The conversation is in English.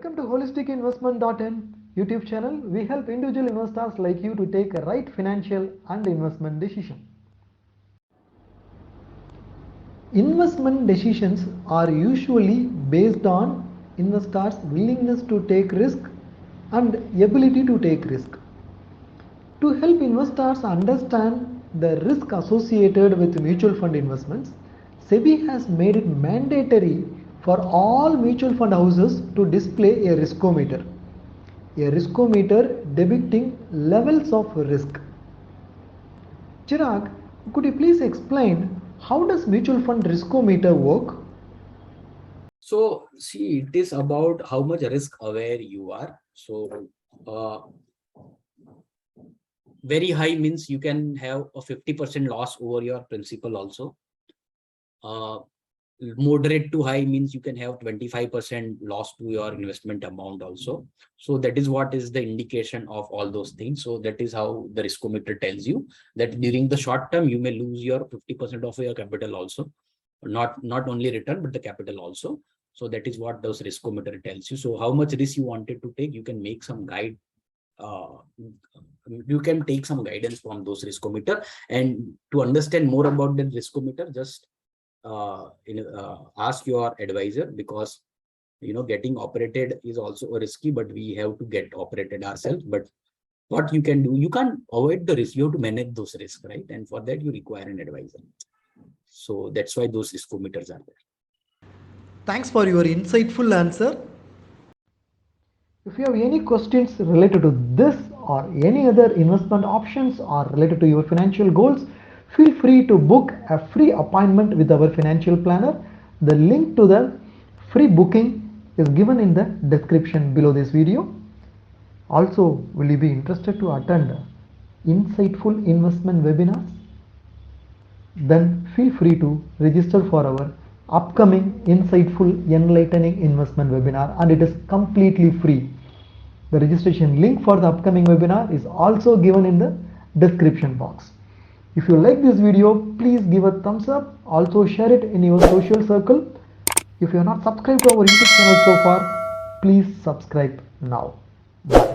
Welcome to holisticinvestment.in YouTube channel. We help individual investors like you to take a right financial and investment decision. Investment decisions are usually based on investors' willingness to take risk and ability to take risk. To help investors understand the risk associated with mutual fund investments, SEBI has made it mandatory for all mutual fund houses to display a riskometer. A riskometer depicting levels of risk. Chirag, could you please explain how does mutual fund riskometer work? So, see, it is about how much risk aware you are. So, very high means you can have a 50% loss over your principal also. Moderate to high means you can have 25% loss to your investment amount also. So that is what is the indication of all those things. So that is how the riskometer tells you that during the short term, you may lose your 50% of your capital also. Not only return, but the capital also. So that is what those riskometer tells you. So how much risk you wanted to take, you can make some guide. You can take some guidance from those riskometer. And to understand more about the riskometer, just ask your advisor, because getting operated is also risky, but we have to get operated ourselves. But what you can do, you can't avoid the risk, you have to manage those risks, right? And for that you require an advisor. So that's why those riskometers are there. Thanks for your insightful answer. If you have any questions related to this or any other investment options or related to your financial goals, feel free to book a free appointment with our financial planner. The link to the free booking is given in the description below this video. Also, will you be interested to attend insightful investment webinars? Then feel free to register for our upcoming insightful enlightening investment webinar, and it is completely free. The registration link for the upcoming webinar is also given in the description box. If you like this video, please give a thumbs up. Also share it in your social circle. If you are not subscribed to our YouTube channel so far, please subscribe now. Bye.